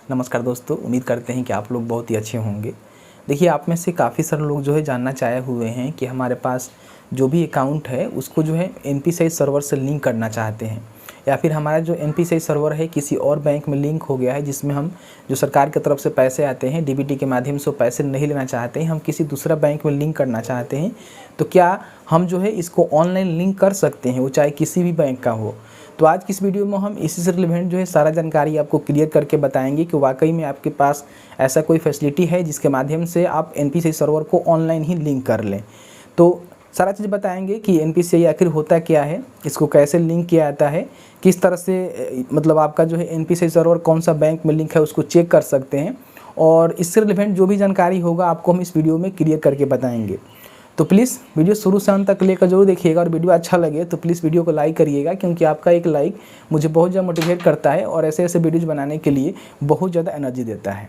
नमस्कार दोस्तों, उम्मीद करते हैं कि आप लोग बहुत ही अच्छे होंगे। देखिए, आप में से काफ़ी सारे लोग जो है जानना चाहे हुए हैं कि हमारे पास जो भी अकाउंट है उसको जो है एनपीसीआई सर्वर से लिंक करना चाहते हैं, या फिर हमारा जो एनपीसीआई सर्वर है किसी और बैंक में लिंक हो गया है, जिसमें हम जो सरकार की तरफ से पैसे आते हैं डीबीटी के माध्यम से वो पैसे नहीं लेना चाहते हैं, हम किसी दूसरा बैंक में लिंक करना चाहते हैं। तो क्या हम जो है इसको ऑनलाइन लिंक कर सकते हैं, वो चाहे किसी भी बैंक का हो। तो आज की इस वीडियो में हम इसी से रिलेवेंट जो है सारा जानकारी आपको क्लियर करके बताएंगे कि वाकई में आपके पास ऐसा कोई फैसिलिटी है जिसके माध्यम से आप एनपीसीआई सर्वर को ऑनलाइन ही लिंक कर लें। तो सारा चीज़ बताएंगे कि एनपीसीआई आखिर होता क्या है, इसको कैसे लिंक किया जाता है, किस तरह से मतलब आपका जो है एनपीसीआई सर्वर कौन सा बैंक में लिंक है उसको चेक कर सकते हैं, और इससे रिलेवेंट जो भी जानकारी होगा आपको हम इस वीडियो में क्लियर करके बताएंगे। तो प्लीज़ वीडियो शुरू से अंत तक लेकर जरूर देखिएगा, और वीडियो अच्छा लगे तो प्लीज़ वीडियो को लाइक करिएगा, क्योंकि आपका एक लाइक मुझे बहुत ज़्यादा मोटिवेट करता है और ऐसे ऐसे वीडियोज़ बनाने के लिए बहुत ज़्यादा एनर्जी देता है।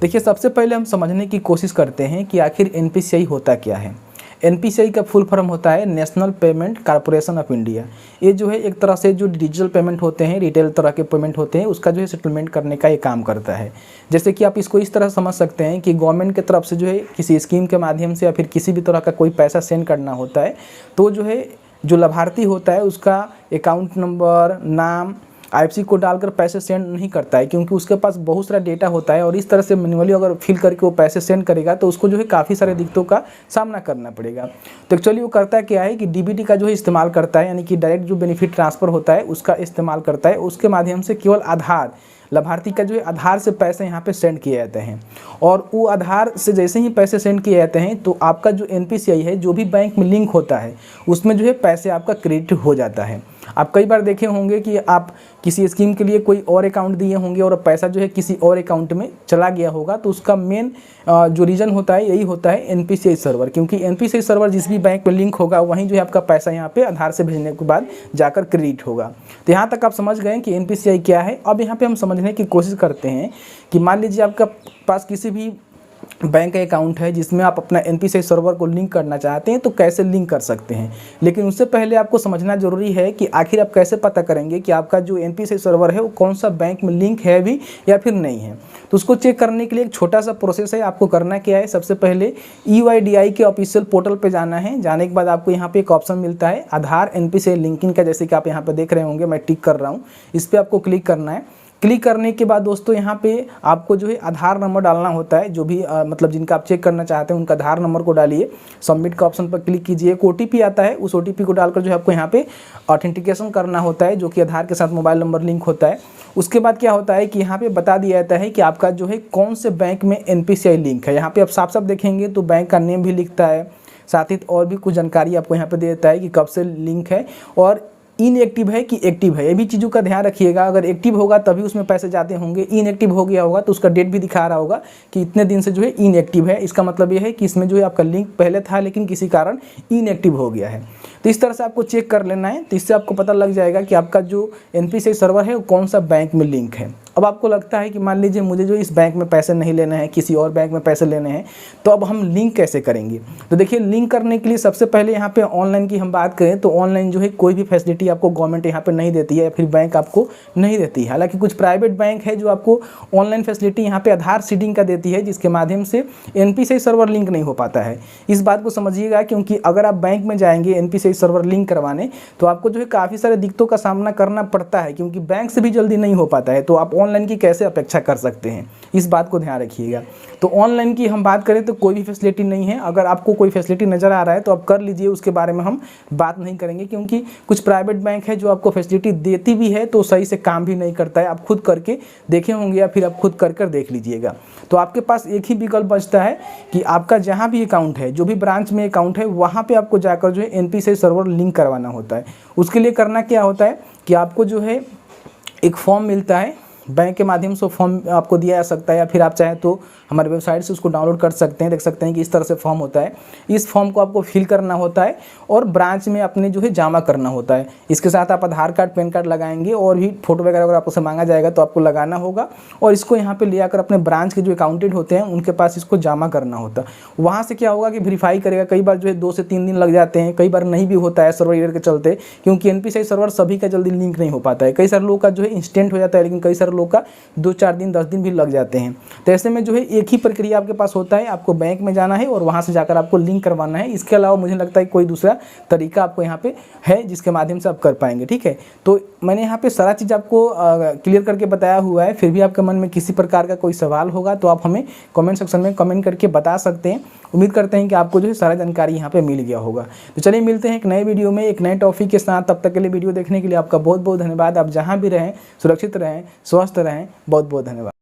देखिए, सबसे पहले हम समझने की कोशिश करते हैं कि आखिर एनपीसीआई होता क्या है। एनपीसीआई का फुल फॉर्म होता है national payment corporation of India. ये जो है एक तरह से जो डिजिटल पेमेंट होते हैं, रिटेल तरह के पेमेंट होते हैं, उसका जो है सेटलमेंट करने का ये काम करता है। जैसे कि आप इसको इस तरह समझ सकते हैं कि गवर्नमेंट की तरफ से जो है किसी स्कीम के माध्यम से या फिर किसी भी तरह का कोई पैसा सेंड करना होता है, तो जो है जो लाभार्थी होता है उसका अकाउंट नंबर, नाम, आईएफएससी कोड डालकर पैसे सेंड नहीं करता है, क्योंकि उसके पास बहुत सारा डेटा होता है और इस तरह से मैन्युअली अगर फिल करके वो पैसे सेंड करेगा तो उसको जो है काफ़ी सारे दिक्कतों का सामना करना पड़ेगा। तो एक्चुअली वो करता क्या है कि डीबीटी का जो है इस्तेमाल करता है, यानी कि डायरेक्ट जो बेनिफिट ट्रांसफ़र होता है उसका इस्तेमाल करता है। उसके माध्यम से केवल आधार, लाभार्थी का जो है आधार से पैसे यहाँ पे सेंड किए जाते हैं, और वो आधार से जैसे ही पैसे सेंड किए जाते हैं तो आपका जो एनपीसीआई है जो भी बैंक में लिंक होता है उसमें जो है पैसे आपका क्रेडिट हो जाता है। आप कई बार देखे होंगे कि आप किसी स्कीम के लिए कोई और अकाउंट दिए होंगे और पैसा जो है किसी और अकाउंट में चला गया होगा, तो उसका मेन जो रीज़न होता है यही होता है एनपीसीआई सर्वर, क्योंकि एनपीसीआई सर्वर जिस भी बैंक में लिंक होगा वहीं जो है आपका पैसा यहाँ पे आधार से भेजने के बाद जाकर क्रेडिट होगा। तो यहाँ तक आप समझ गए कि एनपीसीआई क्या है। अब यहाँ पे हम समझने की कोशिश करते हैं कि मान लीजिए आपका पास किसी भी बैंक का अकाउंट है जिसमें आप अपना एनपीसीआई सर्वर को लिंक करना चाहते हैं, तो कैसे लिंक कर सकते हैं। लेकिन उससे पहले आपको समझना जरूरी है कि आखिर आप कैसे पता करेंगे कि आपका जो एनपीसीआई सर्वर है वो कौन सा बैंक में लिंक है भी या फिर नहीं है। तो उसको चेक करने के लिए एक छोटा सा प्रोसेस है। आपको करना क्या है, सबसे पहले EYDI के ऑफिशियल पोर्टल पर जाना है। जाने के बाद आपको यहाँ पे एक ऑप्शन मिलता है आधार एनपीसीआई लिंकिंग का, जैसे कि आप यहाँ पर देख रहे होंगे मैं टिक कर रहा हूँ, इस पर आपको क्लिक करना है। क्लिक करने के बाद दोस्तों यहाँ पे आपको जो है आधार नंबर डालना होता है। जो भी मतलब जिनका आप चेक करना चाहते हैं उनका आधार नंबर को डालिए, सबमिट का ऑप्शन पर क्लिक कीजिए। एक OTP आता है, उस OTP को डालकर जो है आपको यहाँ पे ऑथेंटिकेशन करना होता है, जो कि आधार के साथ मोबाइल नंबर लिंक होता है। उसके बाद क्या होता है कि यहाँ पे बता दिया जाता है कि आपका जो है कौन से बैंक में एनपीसीआई लिंक है। यहाँ पे आप साफ साफ देखेंगे तो बैंक का नेम भी लिखता है, साथ ही और भी कुछ जानकारी आपको यहाँ पे दे देता है कि कब से लिंक है और इनएक्टिव है कि एक्टिव है। ये भी चीज़ों का ध्यान रखिएगा। अगर एक्टिव होगा तभी उसमें पैसे जाते होंगे, इनएक्टिव हो गया होगा तो उसका डेट भी दिखा रहा होगा कि इतने दिन से जो है इनएक्टिव है। इसका मतलब ये है कि इसमें जो है आपका लिंक पहले था लेकिन किसी कारण इनएक्टिव हो गया है। तो इस तरह से आपको चेक कर लेना है। तो इससे आपको पता लग जाएगा कि आपका जो एनपीसीआई सर्वर है वो कौन सा बैंक में लिंक है। अब आपको लगता है कि मान लीजिए मुझे जो इस बैंक में पैसे नहीं लेने हैं, किसी और बैंक में पैसे लेने हैं, तो अब हम लिंक कैसे करेंगे। तो देखिए, लिंक करने के लिए सबसे पहले यहाँ पे ऑनलाइन की हम बात करें तो ऑनलाइन जो है कोई भी फैसिलिटी आपको गवर्नमेंट यहाँ पे नहीं देती है या फिर बैंक आपको नहीं देती है। हालांकि कुछ प्राइवेट बैंक है जो आपको ऑनलाइन फैसिलिटी यहाँ पे आधार सीडिंग का देती है, जिसके माध्यम से एनपीसीआई सर्वर लिंक नहीं हो पाता है। इस बात को समझिएगा, क्योंकि अगर आप बैंक में जाएंगे एनपीसीआई सर्वर लिंक करवाने तो आपको जो है काफ़ी सारे दिक्कतों का सामना करना पड़ता है, क्योंकि बैंक से भी जल्दी नहीं हो पाता है। तो आप ऑनलाइन की कैसे अपेक्षा कर सकते हैं, इस बात को ध्यान रखिएगा। तो ऑनलाइन की हम बात करें तो कोई भी फैसिलिटी नहीं है। अगर आपको कोई फैसिलिटी नज़र आ रहा है तो आप कर लीजिए, उसके बारे में हम बात नहीं करेंगे, क्योंकि कुछ प्राइवेट बैंक है जो आपको फैसिलिटी देती भी है तो सही से काम भी नहीं करता है। आप खुद करके देखे होंगे या फिर आप खुद कर देख लीजिएगा। तो आपके पास एक ही विकल्प बचता है कि आपका जहाँ भी अकाउंट है, जो भी ब्रांच में अकाउंट है, वहाँ पर आपको जाकर जो है एनपीसीआई सर्वर लिंक करवाना होता है। उसके लिए करना क्या होता है कि आपको जो है एक फॉर्म मिलता है, बैंक के माध्यम से फॉर्म आपको दिया जा सकता है, या फिर आप चाहें तो हमारे वेबसाइट से उसको डाउनलोड कर सकते हैं। देख सकते हैं कि इस तरह से फॉर्म होता है। इस फॉर्म को आपको फिल करना होता है और ब्रांच में अपने जो है जमा करना होता है। इसके साथ आप आधार कार्ड, पैन कार्ड लगाएंगे और भी फोटो वगैरह अगर आपको मांगा जाएगा तो आपको लगाना होगा, और इसको यहाँ पे ले आकर अपने ब्रांच के जो अकाउंटेंट होते हैं उनके पास इसको जमा करना होता है। वहाँ से क्या होगा कि वेरीफाई करेगा। कई बार जो है 2 से 3 दिन लग जाते हैं, कई बार नहीं भी होता है सर्वर एरर के चलते, क्योंकि एनपीसीआई सर्वर सभी का जल्दी लिंक नहीं हो पाता है। कई सारे लोगों का जो है इंस्टेंट हो जाता है, लेकिन कई सारे लोग का 2-4 दिन 10 दिन भी लग जाते हैं। तो ऐसे में जो है एक ही प्रक्रिया आपके पास होता है, आपको बैंक में जाना है और वहाँ से जाकर आपको लिंक करवाना है। इसके अलावा मुझे लगता है कोई दूसरा तरीका आपको यहाँ पे है जिसके माध्यम से आप कर पाएंगे। ठीक है, तो मैंने यहाँ पे सारा चीज़ आपको क्लियर करके बताया हुआ है। फिर भी आपके मन में किसी प्रकार का कोई सवाल होगा तो आप हमें कमेंट सेक्शन में कमेंट करके बता सकते हैं। उम्मीद करते हैं कि आपको जो है सारा जानकारी यहाँ पे मिल गया होगा। तो चलिए मिलते हैं एक नए वीडियो में एक नए टॉपिक के साथ। तब तक के लिए वीडियो देखने के लिए आपका बहुत बहुत धन्यवाद। आप जहाँ भी रहें सुरक्षित रहें, स्वस्थ रहें। बहुत बहुत धन्यवाद।